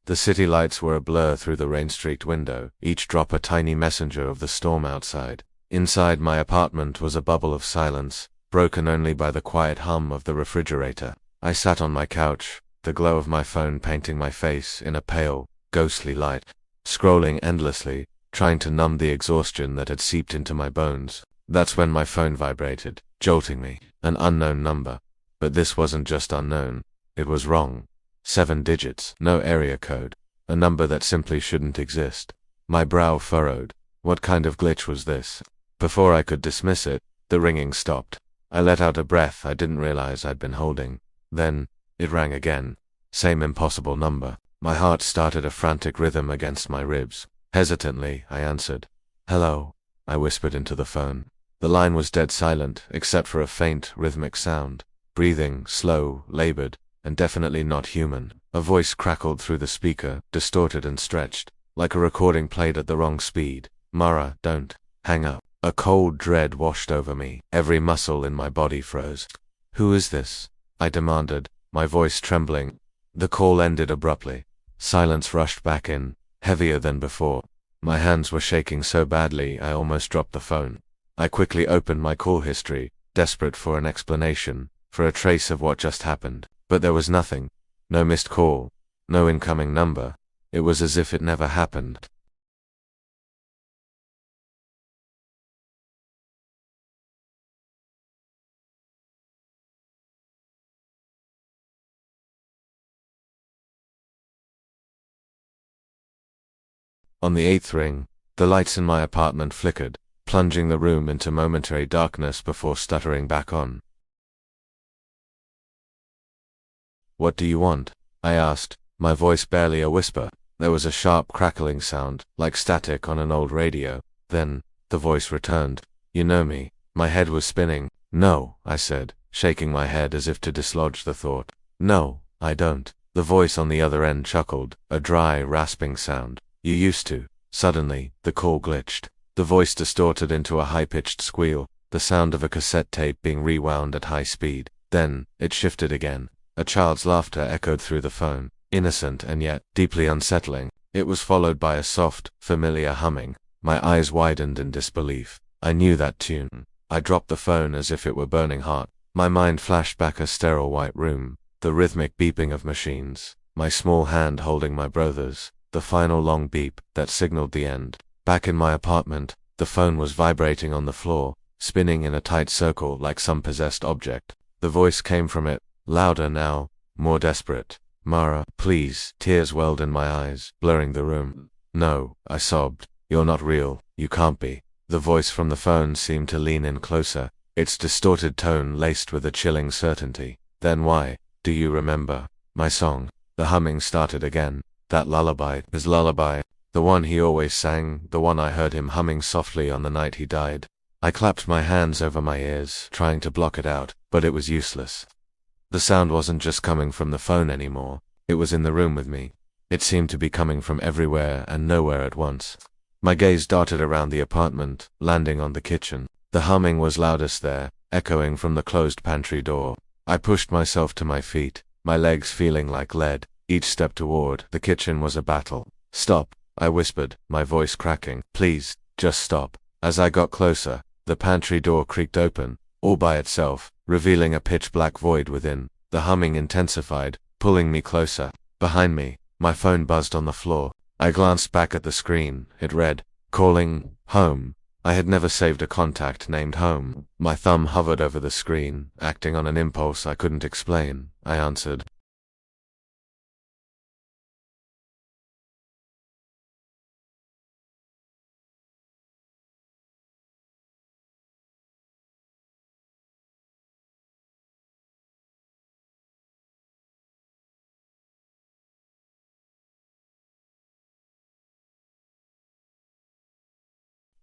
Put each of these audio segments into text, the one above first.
The city lights were a blur through the rain-streaked window, each drop a tiny messenger of the storm outside. Inside my apartment was a bubble of silence, broken only by the quiet hum of the refrigerator. I sat on my couch, the glow of my phone painting my face in a pale, ghostly light, scrolling endlessly, trying to numb the exhaustion that had seeped into my bones. That's when my phone vibrated, jolting me. An unknown number. But this wasn't just unknown. It was wrong. 7 digits, no area code. A number that simply shouldn't exist. My brow furrowed. What kind of glitch was this? Before I could dismiss it, the ringing stopped. I let out a breath I didn't realize I'd been holding. Then, it rang again. Same impossible number. My heart started a frantic rhythm against my ribs. Hesitantly, I answered. "Hello," I whispered into the phone. The line was dead silent, except for a faint, rhythmic sound. Breathing, slow, labored, and definitely not human. A voice crackled through the speaker, distorted and stretched, like a recording played at the wrong speed. "Mara, don't hang up." A cold dread washed over me. Every muscle in my body froze. "Who is this?" I demanded, my voice trembling. The call ended abruptly. Silence rushed back in, heavier than before. My hands were shaking so badly I almost dropped the phone. I quickly opened my call history, desperate for an explanation, for a trace of what just happened. But there was nothing. No missed call. No incoming number. It was as if it never happened. On the 8th ring, the lights in my apartment flickered, plunging the room into momentary darkness before stuttering back on. "What do you want?" I asked, my voice barely a whisper. There was a sharp crackling sound, like static on an old radio. Then, the voice returned. "You know me." My head was spinning. "No," I said, shaking my head as if to dislodge the thought. "No, I don't." The voice on the other end chuckled, a dry, rasping sound. "You used to." Suddenly, the call glitched. The voice distorted into a high-pitched squeal, the sound of a cassette tape being rewound at high speed. Then, it shifted again. A child's laughter echoed through the phone, innocent and yet deeply unsettling. It was followed by a soft, familiar humming. My eyes widened in disbelief. I knew that tune. I dropped the phone as if it were burning hot. My mind flashed back a sterile white room, the rhythmic beeping of machines, my small hand holding my brother's, the final long beep that signaled the end. Back in my apartment, the phone was vibrating on the floor, spinning in a tight circle like some possessed object. The voice came from it, louder now, more desperate. "Mara, please." Tears welled in my eyes, blurring the room. "No," I sobbed. "You're not real. You can't be." The voice from the phone seemed to lean in closer, its distorted tone laced with a chilling certainty. "Then why? Do you remember my song?" The humming started again. That lullaby, his lullaby, the one he always sang, the one I heard him humming softly on the night he died. I clapped my hands over my ears, trying to block it out, but it was useless. The sound wasn't just coming from the phone anymore. It was in the room with me. It seemed to be coming from everywhere and nowhere at once. My gaze darted around the apartment, landing on the kitchen. The humming was loudest there, echoing from the closed pantry door. I pushed myself to my feet, my legs feeling like lead. Each step toward the kitchen was a battle. "Stop," I whispered, my voice cracking. "Please, just stop." As I got closer, the pantry door creaked open, all by itself, revealing a pitch-black void within. The humming intensified, pulling me closer. Behind me, my phone buzzed on the floor. I glanced back at the screen. It read, "Calling home." I had never saved a contact named home. My thumb hovered over the screen, acting on an impulse I couldn't explain. I answered.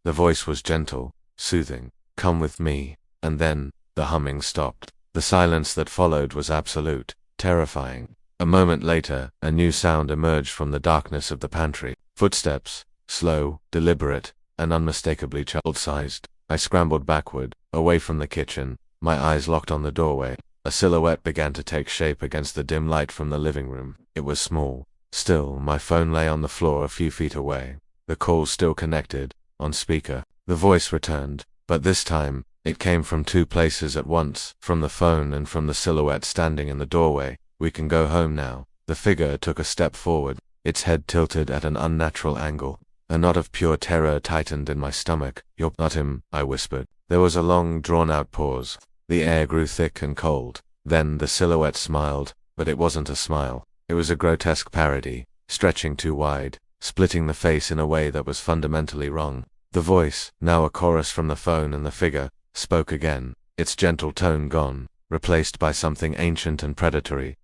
The voice was gentle, soothing. "Come with me." And then, the humming stopped. The silence that followed was absolute, terrifying. A moment later, a new sound emerged from the darkness of the pantry. Footsteps, slow, deliberate, and unmistakably child-sized. I scrambled backward, away from the kitchen, my eyes locked on the doorway. A silhouette began to take shape against the dim light from the living room. It was small, Still, my phone lay on the floor a few feet away. The call still connected, on speaker. The voice returned, but this time, it came from two places at once, from the phone and from the silhouette standing in the doorway. "We can go home now." The figure took a step forward, its head tilted at an unnatural angle. A knot of pure terror tightened in my stomach. "You're not him," I whispered. There was a long, drawn-out pause. The air grew thick and cold. Then the silhouette smiled, but it wasn't a smile. It was a grotesque parody, stretching too wide, splitting the face in a way that was fundamentally wrong. The voice, now a chorus from the phone and the figure, spoke again, its gentle tone gone, replaced by something ancient and predatory.